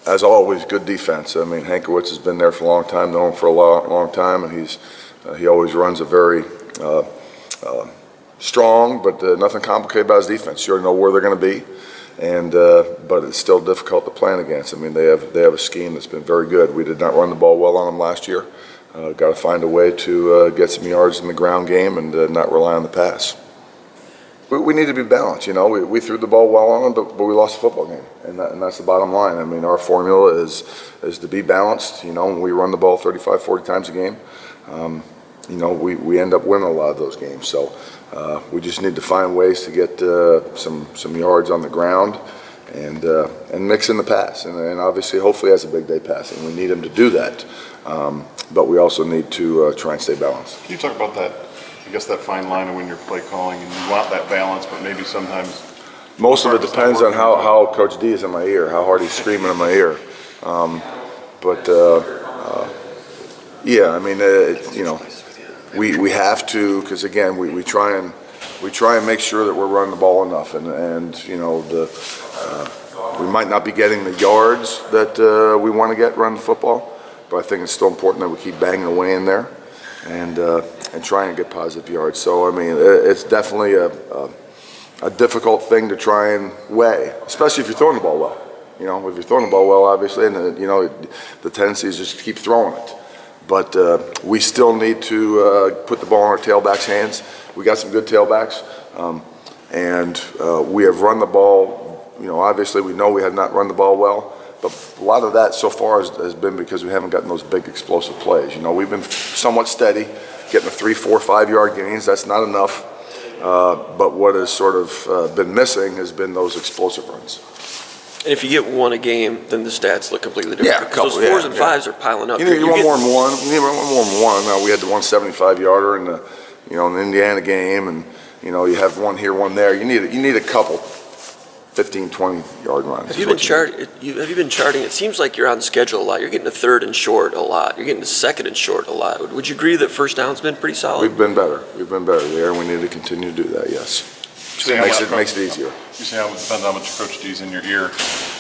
as always, good defense. I mean, Hankowitz has been there for a long time, known him for a long time, and he always runs a very strong, but nothing complicated about his defense. You already know where they're going to be, and but it's still difficult to plan against. I mean, they have a scheme that's been very good. We did not run the ball well on them last year. Got to find a way to get some yards in the ground game and not rely on the pass. We need to be balanced. You know, we threw the ball well on them, but we lost the football game, and that's the bottom line. I mean, our formula is to be balanced. You know, when we run the ball 35, 40 times a game, you know, we end up winning a lot of those games. So we just need to find ways to get some yards on the ground and mix in the pass. And obviously, hopefully, has a big day passing. We need him to do that, but we also need to try and stay balanced. Can you talk about that? I guess that fine line of when you're play calling and you want that balance, but maybe sometimes. Most of it depends on how Coach D is in my ear, how hard he's screaming in my ear. Yeah, I mean, you know, we have to, because again, we try and make sure that we're running the ball enough, and you know, we might not be getting the yards that we want to get running the football, but I think it's still important that we keep banging away in there and try and get positive yards. So I mean, it's definitely a difficult thing to try and weigh, especially if you're throwing the ball well. You know, if you're throwing the ball well, obviously, and you know, the tendency is just to keep throwing it. But we still need to put the ball in our tailbacks' hands. We got some good tailbacks, and we have run the ball. You know, obviously, we know we have not run the ball well, but a lot of that so far has been because we haven't gotten those big explosive plays. You know, we've been somewhat steady, getting the 3, 4, 5 yard gains. That's not enough. But what has sort of been missing has been those explosive runs. And if you get one a game, then the stats look completely different. Yeah, because those 4s and 5s are piling up. You need one more than one. You need one more than one. Now we had the 175-yarder in the, you know, in the Indiana game, and you know you have one here, one there. You need a couple 15, 20-yard runs. Have you been charting? It seems like you're on schedule a lot. You're getting a 3rd and short a lot. You're getting a 2nd and short a lot. Would you agree that first down's been pretty solid? We've been better. We've been better there, and we need to continue to do that. Yes. It makes it easier. You say how it depends how much Coach D's in your ear,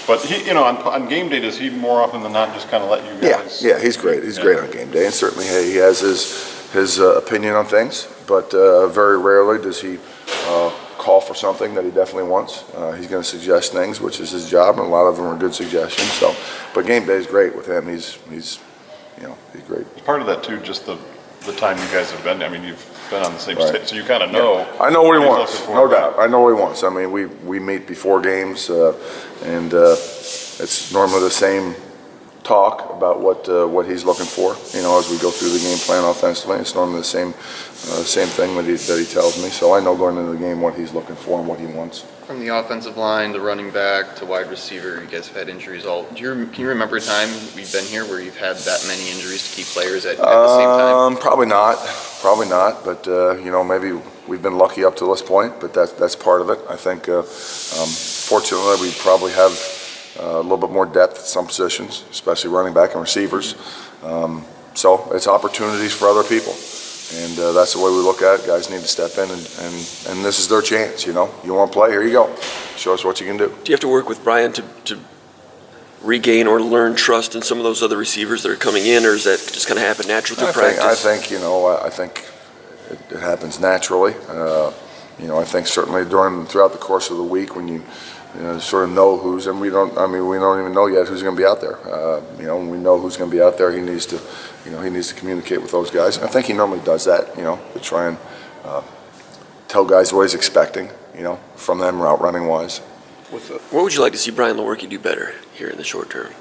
but he, you know, on game day, does he more often than not just kind of let you guys? Yeah, he's great. He's great on game day, and certainly he has his opinion on things. But very rarely does he call for something that he definitely wants. He's going to suggest things, which is his job, and a lot of them are good suggestions. So, but game day is great with him. He's you know, he's great. Part of that too, just the time you guys have been. I mean, you've been on the same stage, so you kind of know. Yeah. I know what he wants, no doubt. I know what he wants. I mean, we meet before games, and it's normally the same talk about what he's looking for. You know, as we go through the game plan offensively, it's normally the same thing that he tells me. So I know going into the game what he's looking for and what he wants. From the offensive line, the running back to wide receiver, you guys have had injuries all. Can you remember a time we've been here where you've had that many injuries to key players at the same time? Probably not. But you know, maybe we've been lucky up to this point. But that's part of it. I think fortunately we probably have a little bit more depth at some positions, especially running back and receivers. So it's opportunities for other people. And that's the way we look at it. Guys need to step in, and this is their chance. You know, you want to play? Here you go. Show us what you can do. Do you have to work with Brian to regain or learn trust in some of those other receivers that are coming in, or is that just going to happen naturally through practice? I think you know. I think it happens naturally. You know, I think certainly throughout the course of the week when you sort of know who's, and we don't even know yet who's going to be out there. You know, when we know who's going to be out there, he needs to communicate with those guys. And I think he normally does that, you know, to try and tell guys what he's expecting, you know, from them route running wise. What would you like to see Brian Lewerke do better here in the short term?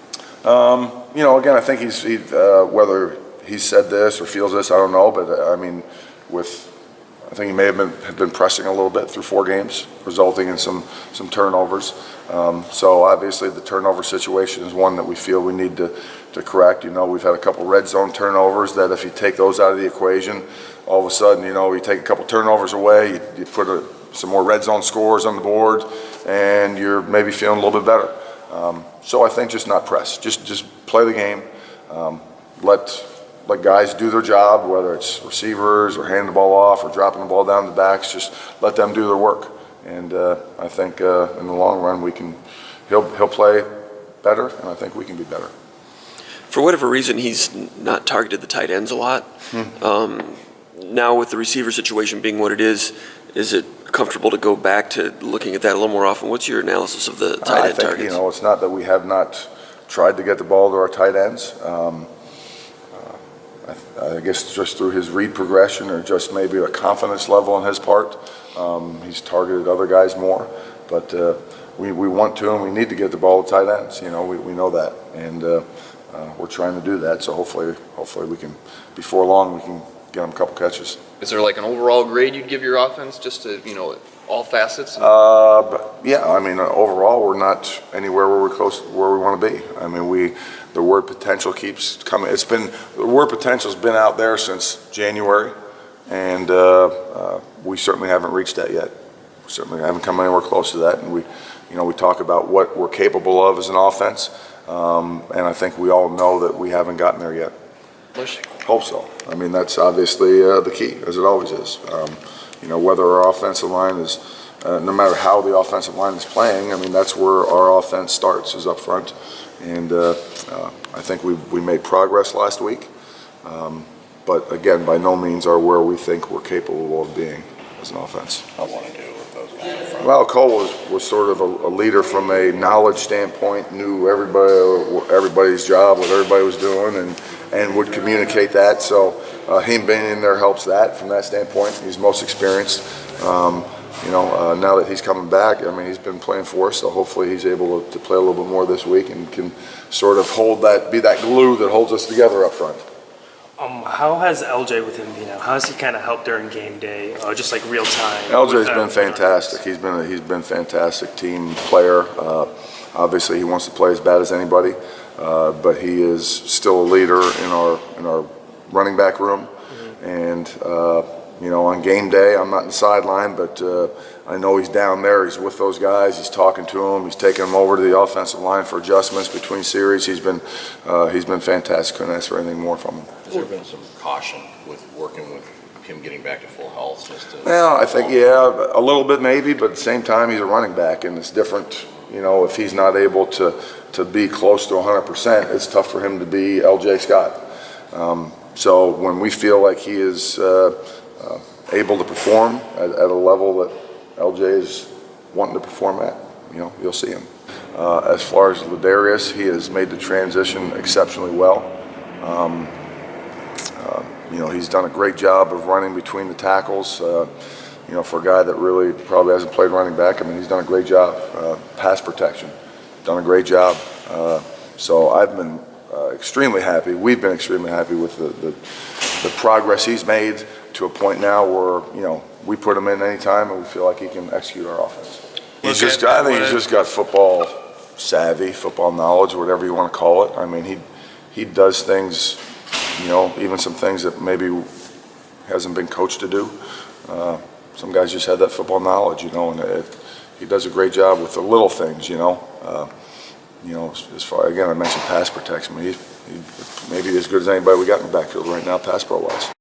You know, again, I think he's whether he said this or feels this, I don't know, but I mean, I think he may have been pressing a little bit through 4 games, resulting in some turnovers. So obviously the turnover situation is one that we feel we need to correct. You know, we've had a couple red zone turnovers that if you take those out of the equation, all of a sudden, you know, you take a couple turnovers away, you put some more red zone scores on the board, and you're maybe feeling a little bit better. So I think just not press, just play the game, let guys do their job, whether it's receivers or handing the ball off or dropping the ball down the backs. Just let them do their work. And I think in the long run, he'll play better, and I think we can be better. For whatever reason, he's not targeted the tight ends a lot. Now with the receiver situation being what it is it comfortable to go back to looking at that a little more often? What's your analysis of the tight I end think, targets? it's not that we have not tried to get the ball to our tight ends. I guess just through his read progression or just maybe a confidence level on his part, he's targeted other guys more. But we want to and we need to get the ball to tight ends. We know that, and we're trying to do that. So hopefully we can, before long, we can get him a couple catches. Is there like an overall grade you'd give your offense, just to, all facets? But yeah, I mean, overall, we're not anywhere where we're close where we want to be. I mean, the word potential keeps coming. The word potential's been out there since January, and we certainly haven't reached that yet. We certainly haven't come anywhere close to that. And we talk about what we're capable of as an offense, and I think we all know that we haven't gotten there yet. Hope so. I mean, that's obviously the key, as it always is. Whether our offensive line is, no matter how the offensive line is playing, I mean, that's where our offense starts, is up front. And I think we made progress last week. But again, by no means are where we think we're capable of being as an offense. I want to do with those guys in front. Well, Cole was sort of a leader from a knowledge standpoint, knew everybody's job, what everybody was doing, and would communicate that. So him being in there helps that from that standpoint. He's most experienced. Now that he's coming back, I mean, he's been playing for us, so hopefully he's able to play a little bit more this week and can sort of be that glue that holds us together up front. How has LJ with him been out? How has he kind of helped during game day, just like real time? LJ's been fantastic. He's been a fantastic team player. Obviously, he wants to play as bad as anybody, but he is still a leader in our running back room. And on game day, I'm not in the sideline, but I know he's down there. He's with those guys. He's talking to them. He's taking them over to the offensive line for adjustments between series. He's been fantastic. Couldn't ask for anything more from him. Has there been some caution with working with him getting back to full health? Well, I think, yeah, a little bit maybe, but at the same time, he's a running back, and it's different. If he's not able to be close to 100%, it's tough for him to be LJ Scott. So when we feel like he is able to perform at a level that LJ is wanting to perform at, you'll see him. As far as Ladarius, he has made the transition exceptionally well. He's done a great job of running between the tackles. For a guy that really probably hasn't played running back, I mean, he's done a great job. Pass protection, done a great job. So I've been extremely happy. We've been extremely happy with the progress he's made to a point now where, we put him in any time and we feel like he can execute our offense. I think he's just got football savvy, football knowledge, whatever you want to call it. I mean, he does things, even some things that maybe hasn't been coached to do. Some guys just have that football knowledge, and he does a great job with the little things, as far, again, I mentioned pass protection. He's maybe as good as anybody we got in the backfield right now, pass pro-wise.